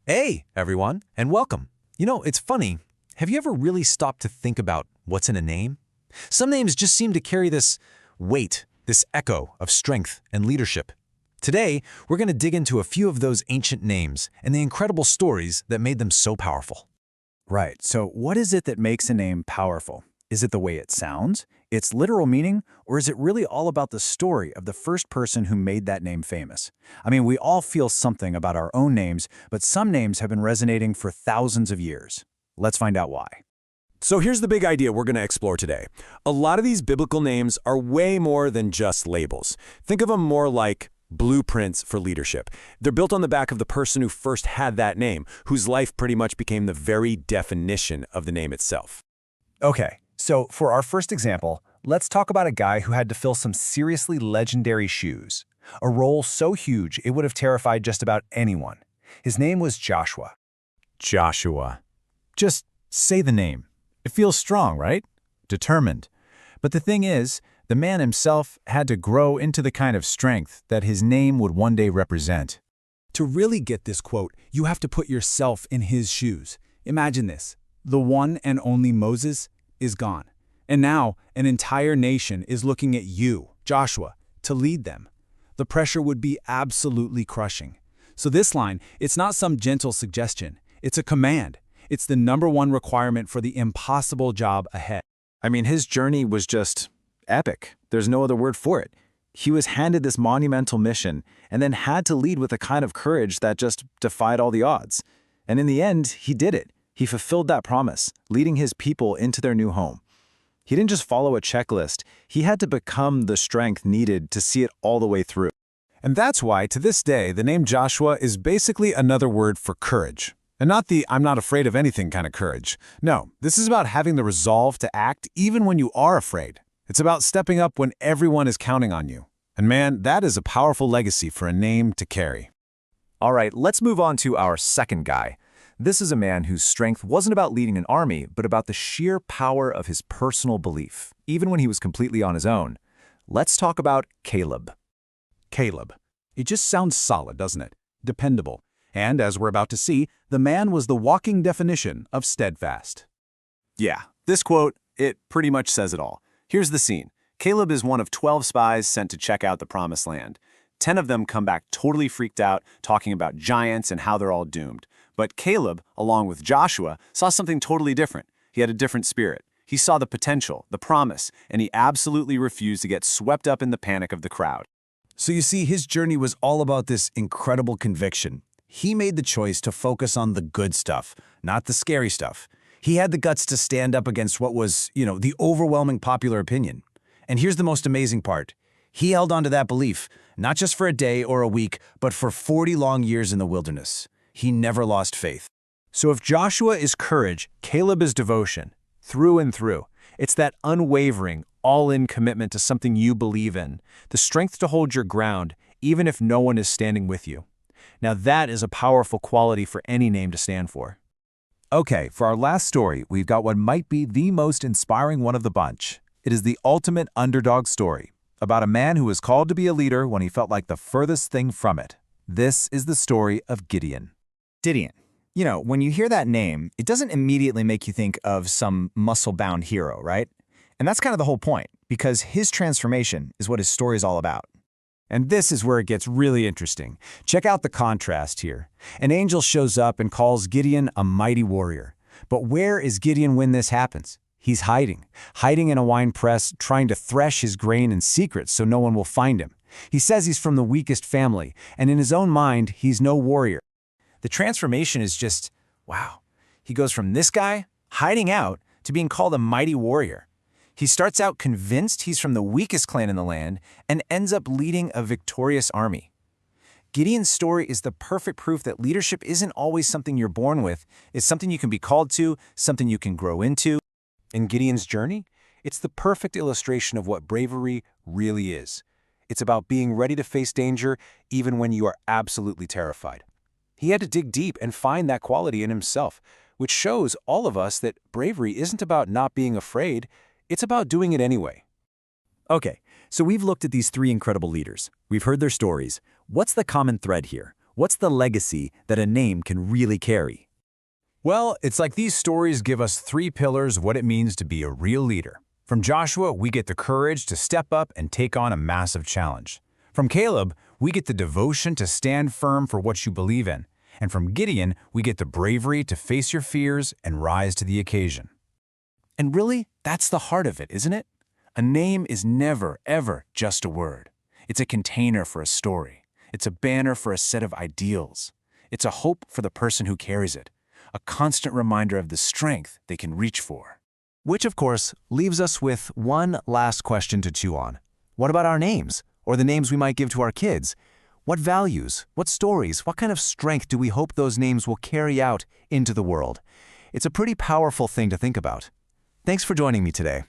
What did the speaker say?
Hey, everyone, and welcome. It's funny. Have you ever really stopped to think about what's in a name? Some names just seem to carry this weight, this echo of strength and leadership. Today, we're going to dig into a few of those ancient names and the incredible stories that made them so powerful. Right, so what is it that makes a name powerful? Is it the way it sounds, its literal meaning, or is it really all about the story of the first person who made that name famous? I mean, we all feel something about our own names, but some names have been resonating for thousands of years. Let's find out why. So here's the big idea we're going to explore today. A lot of these biblical names are way more than just labels. Think of them more like blueprints for leadership. They're built on the back of the person who first had that name, whose life pretty much became the very definition of the name itself. Okay, so for our first example, let's talk about a guy who had to fill some seriously legendary shoes. A role so huge it would have terrified just about anyone. His name was Joshua. Joshua. Just say the name. It feels strong, right? Determined. But the thing is, the man himself had to grow into the kind of strength that his name would one day represent. To really get this quote, you have to put yourself in his shoes. Imagine this. The one and only Moses is gone. And now an entire nation is looking at you, Joshua, to lead them. The pressure would be absolutely crushing. So this line, it's not some gentle suggestion. It's a command. It's the #1 requirement for the impossible job ahead. I mean, his journey was just epic. There's no other word for it. He was handed this monumental mission and then had to lead with a kind of courage that just defied all the odds. And in the end, he did it. He fulfilled that promise, leading his people into their new home. He didn't just follow a checklist. He had to become the strength needed to see it all the way through. And that's why, to this day, the name Joshua is basically another word for courage. And not the I'm not afraid of anything kind of courage. No, this is about having the resolve to act even when you are afraid. It's about stepping up when everyone is counting on you. And man, that is a powerful legacy for a name to carry. All right, let's move on to our second guy. This is a man whose strength wasn't about leading an army, but about the sheer power of his personal belief, even when he was completely on his own. Let's talk about Caleb. Caleb. It just sounds solid, doesn't it? Dependable. And as we're about to see, the man was the walking definition of steadfast. Yeah, this quote, it pretty much says it all. Here's the scene. Caleb is one of 12 spies sent to check out the Promised Land. 10 of them come back totally freaked out, talking about giants and how they're all doomed. But Caleb, along with Joshua, saw something totally different. He had a different spirit. He saw the potential, the promise, and he absolutely refused to get swept up in the panic of the crowd. So you see, his journey was all about this incredible conviction. He made the choice to focus on the good stuff, not the scary stuff. He had the guts to stand up against what was, the overwhelming popular opinion. And here's the most amazing part. He held on to that belief, not just for a day or a week, but for 40 long years in the wilderness. He never lost faith. So if Joshua is courage, Caleb is devotion, through and through. It's that unwavering, all-in commitment to something you believe in, the strength to hold your ground, even if no one is standing with you. Now that is a powerful quality for any name to stand for. Okay, for our last story, we've got what might be the most inspiring one of the bunch. It is the ultimate underdog story, about a man who was called to be a leader when he felt like the furthest thing from it. This is the story of Gideon. Gideon. When you hear that name, it doesn't immediately make you think of some muscle-bound hero, right? And that's kind of the whole point, because his transformation is what his story is all about. And this is where it gets really interesting. Check out the contrast here. An angel shows up and calls Gideon a mighty warrior. But where is Gideon when this happens? He's hiding in a wine press, trying to thresh his grain in secret so no one will find him. He says he's from the weakest family, and in his own mind, he's no warrior. The transformation is just, wow. He goes from this guy, hiding out, to being called a mighty warrior. He starts out convinced he's from the weakest clan in the land and ends up leading a victorious army. Gideon's story is the perfect proof that leadership isn't always something you're born with. It's something you can be called to, something you can grow into. In Gideon's journey, it's the perfect illustration of what bravery really is. It's about being ready to face danger even when you are absolutely terrified. He had to dig deep and find that quality in himself, which shows all of us that bravery isn't about not being afraid, it's about doing it anyway. Okay, so we've looked at these 3 incredible leaders. We've heard their stories. What's the common thread here? What's the legacy that a name can really carry? Well, it's like these stories give us 3 pillars of what it means to be a real leader. From Joshua, we get the courage to step up and take on a massive challenge. From Caleb, we get the devotion to stand firm for what you believe in. And from Gideon, we get the bravery to face your fears and rise to the occasion. And really, that's the heart of it, isn't it? A name is never, ever just a word. It's a container for a story. It's a banner for a set of ideals. It's a hope for the person who carries it, a constant reminder of the strength they can reach for. Which, of course, leaves us with one last question to chew on. What about our names, or the names we might give to our kids? What values, what stories, what kind of strength do we hope those names will carry out into the world? It's a pretty powerful thing to think about. Thanks for joining me today.